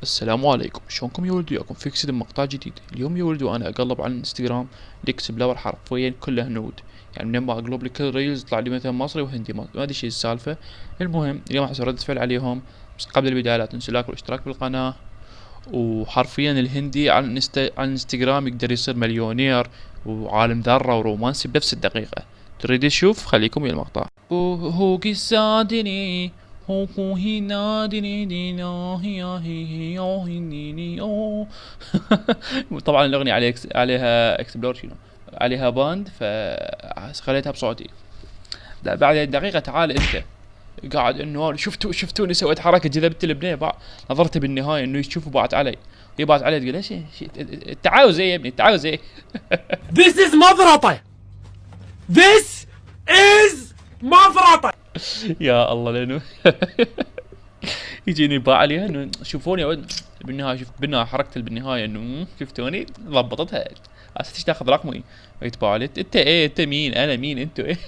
السلام عليكم، شلونكم يا ولدي؟ وياكم في كسد مقطع جديد. اليوم يا ولدي وانا اقلب على الانستغرام الاكسبلور حرفيا كله هنود. يعني منين ما اقلب لي كل ريلز يطلع لي مثلا مصري وهندي، ما ادري شو السالفه. المهم اليوم راح اسوي ردة فعل عليهم. بس قبل البداية لا تنسوا اللايك والاشتراك بالقناة. وحرفيا الهندي على على الانستغرام يقدر يصير مليونير وعالم ذرة ورومانسي بنفس الدقيقة. تريد تشوف؟ خليكم ويا المقطع. هو قصادني هو هنا ديني دينا هي هنيني اوه. طبعا الاغنية عليها اكسبلور شنو، عليها باند فخليتها بصوتي. لا بعد دقيقة تعال انت قاعد انه شفتوني سويت حركة جذبت البنية نظرت بالنهاية انه يشوفوا بعد علي. هي بعد علي تقول ايش انت عاوز ايه يا ابني؟ انت عاوز ايه؟ This is مفرطة. This is مفرطة. يا الله لانه يجيني باع عليها انه شوفوني بالنهايه شفت بالنهايه حركت بالنهايه انه شفتوني ضبطتها. اساس ايش تاخذ رقمي ويتباع لي انت ايه؟ انت مين؟ انا مين؟ انتوا ايه؟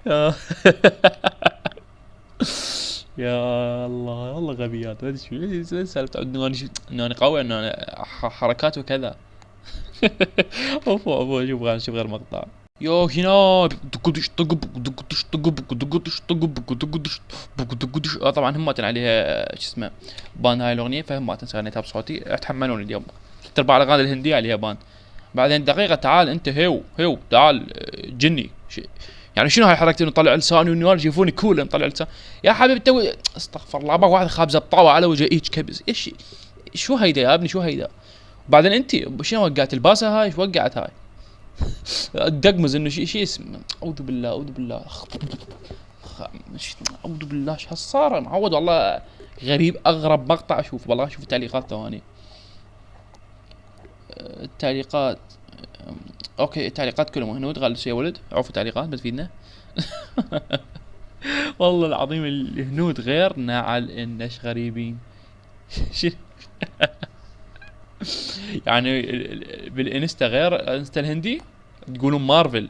يا يا الله والله غبيات. ما ادري شو سالفه انه انا قوي، انه انا حركات وكذا. اوف اوف شوف غير مقطع. يو هنا طبعا هم عليها شو اسمه بان هاي الاغنيه، فهم غنيتها بصوتي. اتحملون اليوم تربع الاغاني الهنديه عليها بان. بعدين دقيقه تعال انت هيو تعال جني يعني شنو هاي حركتي؟ انه طلع لساني والناس يشوفوني كول نطلع لسان. يا حبيبي توي استغفر الله، واحد خابزه بطاوه على وجهي هيك كبز. ايش شو هيدا يا ابني؟ شو هيدا؟ بعدين انت شنو وقعت الباسه هاي؟ شو وقعت هاي؟ الدقمز انه شيء اسمه اعوذ بالله اعوذ بالله اعوذ بالله. ايش هالصار؟ معود والله غريب. اغرب مقطع اشوف والله. اشوف التعليقات ثواني. التعليقات اوكي التعليقات كلهم هنود. غالب يا ولد عرفوا التعليقات بتفيدنا. والله العظيم الهنود غير نعل انش غريبين. يعني بالانستا غير انستا الهندي تقولون مارفل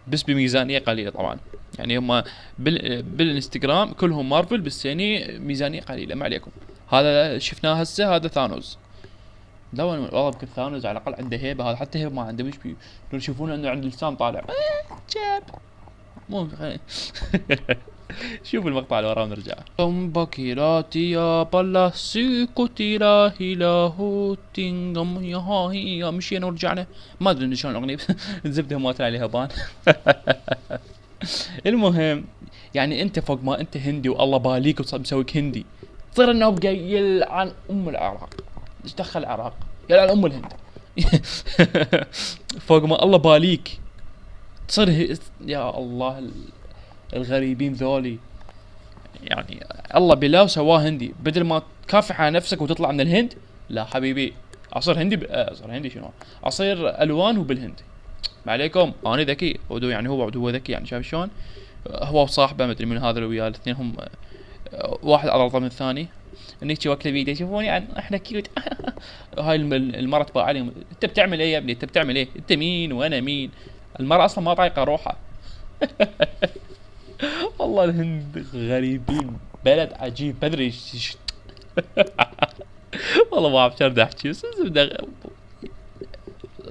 بس بميزانيه قليله طبعا. يعني هم بالانستغرام كلهم مارفل بس يعني ميزانيه قليله. ما عليكم. هذا شفناه هسه هذا ثانوس. لا والله يمكن ثانوس على الاقل عنده هيبه. هذا حتى هيبه ما عنده. مش بي لو يشوفونه انه عنده لسان طالع جاب مو شوف المقطع اللي وراه ونرجع. بكيراتي يا بلا سيكوتي لا هيلاهو تنغم يا هاي مشينا ورجعنا. ما ادري شلون الاغنيه. الزبده ما طلع عليها بان. المهم يعني انت فوق ما انت هندي والله باليك ومسويك هندي تصير انه بقى يلعن ام العراق. ايش دخل العراق؟ يلعن ام الهند. فوق ما الله باليك تصير يا الله الغريبين ذولي. يعني الله بلاو سواه هندي بدل ما تكافح على نفسك وتطلع من الهند. لا حبيبي اصير هندي اصير هندي شنو؟ اصير الوان وبالهند. ما عليكم انا ذكي ودو يعني هو ذكي يعني شايف شلون؟ هو وصاحبه مدري من هذا اللي وياه الاثنين هم واحد اضغط من الثاني. انك وقت الفيديو يشوفوني يعني احنا كيوت. هاي المرة تباع عليهم. انت بتعمل ايه يا ابني؟ انت بتعمل ايه؟ انت مين وانا مين؟ المرة اصلا ما طايقة روحها. والله الهند غريبين بلد عجيب. بدري والله ما اعرف شرد احكي بس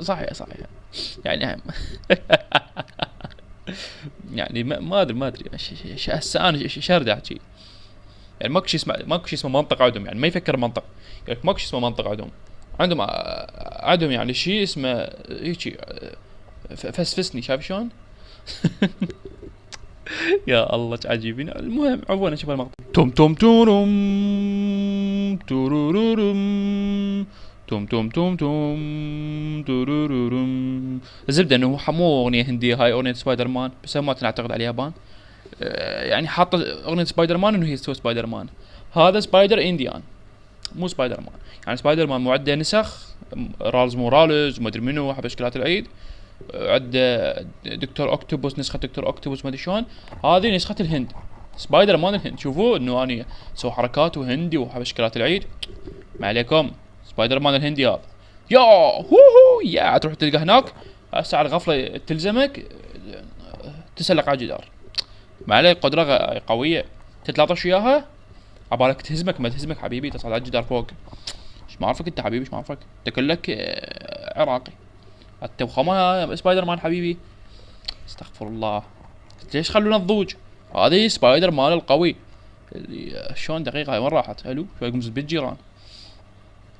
صحيح يعني يعني ما ادري هسه انا شرد احكي. يعني ماكو شيء اسمه منطق عندهم. يعني ما يفكر منطق. يعني ماكو شيء اسمه منطق عندهم يعني شيء اسمه هيجي فسفسني. شايف شلون؟ يا الله عجيبين. المهم عفوا نشوف المقطع. توم توم توروم تورورورم توم توم توم توم تورورورم. الزبده انه مو اغنيه هنديه. هاي اغنيه سبايدر مان بس ما نعتقد على اليابان. يعني حاطه اغنيه سبايدر مان انه هي سبايدر مان. هذا سبايدر انديان مو سبايدر مان. يعني سبايدر مان معده نسخ رالز موراليز وما ادري منو حبشكلات العيد. عند دكتور اوكتوبوس نسخة دكتور اوكتوبوس ما ادري شلون. هذه نسخة الهند سبايدر مان الهند. شوفوا انه اني اسوي حركات وهندي وحبشكلات العيد. ما عليكم سبايدر مان الهندي هذا. يا هو يا تروح تلقى هناك هسه على الغفلة تلزمك تسلق على الجدار. ما عليك قدرة قوية تتلاطش وياها عبالك تهزمك ما تهزمك حبيبي، تصعد على الجدار فوق. ايش ما اعرفك انت حبيبي، ايش ما اعرفك انت كلك عراقي. حتى وخما سبايدر مان حبيبي. استغفر الله. ليش خلونا نضوج؟ هذه سبايدر مان القوي اللي شلون دقيقة هاي وين راحت؟ حلو شوي قمز بالجيران.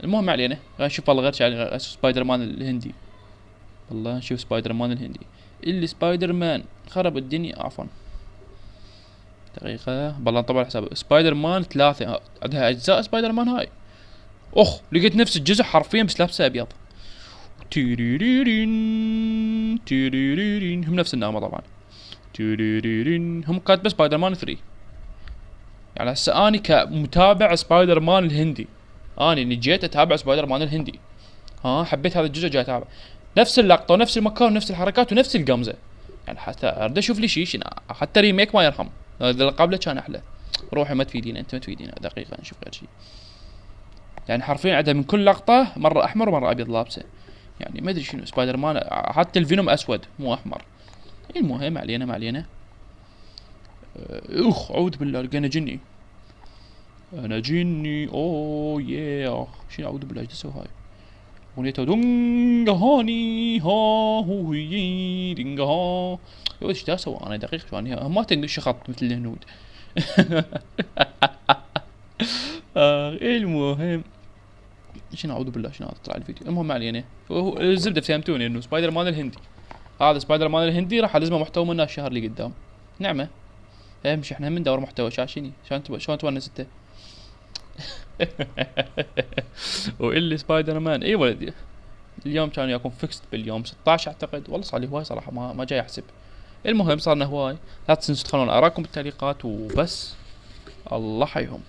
المهم ما علينا، خلينا نشوف والله غير شيء سبايدر مان الهندي. والله نشوف سبايدر مان الهندي اللي سبايدر مان خرب الدنيا. عفوا دقيقة والله طبعا حساب سبايدر مان 3 عندها اجزاء سبايدر مان هاي. اخ لقيت نفس الجزء حرفيا بس لابسه ابيض. تيريرين تيريرين هم نفس النغمة طبعا. تيريرين هم كاتبه سبايدر مان 3. يعني هسه اني كمتابع سبايدر مان الهندي، اني جيت اتابع سبايدر مان الهندي. حبيت هذا الجزء جاي اتابع نفس اللقطة ونفس المكان ونفس الحركات ونفس القمزة. يعني حتى اريد اشوف لي شيء حتى ريميك ما يرحم. هذا اللي قبله كان احلى. روحي ما تفيدينا انت ما تفيدينا. دقيقة نشوف غير شيء. يعني حرفيا عندها من كل لقطة مرة احمر ومرة ابيض لابسه. يعني ما ادري شنو سبايدر مان. حتى الفينوم اسود مو احمر. المهم ما علينا ما علينا. اعوذ بالله لقينا جني. انا جني اوه ياه. شنو اعوذ بالله ايش اسوي هاي؟ اغنيته دونغ هاني ها هو هي دينغ ها. ايش دا اسوي انا دقيق شو اني ما تنقش خط مثل الهنود. المهم شنو اعوذ بالله شنو طلع الفيديو. المهم ما علينا. الزبده فهمتوني انه سبايدر مان الهندي. هذا سبايدر مان الهندي راح الزمه محتوى منه الشهر اللي قدام. نعمه. مش احنا من ندور محتوى شاشيني شلون تونس انت. واللي سبايدر مان اي ولدي. اليوم كان يكون فيكست باليوم 16 اعتقد. والله صار لي هواي صراحه ما جاي احسب. المهم صارنا هواي. لا تنسوا تدخلون اراءكم بالتعليقات وبس. الله حيهم.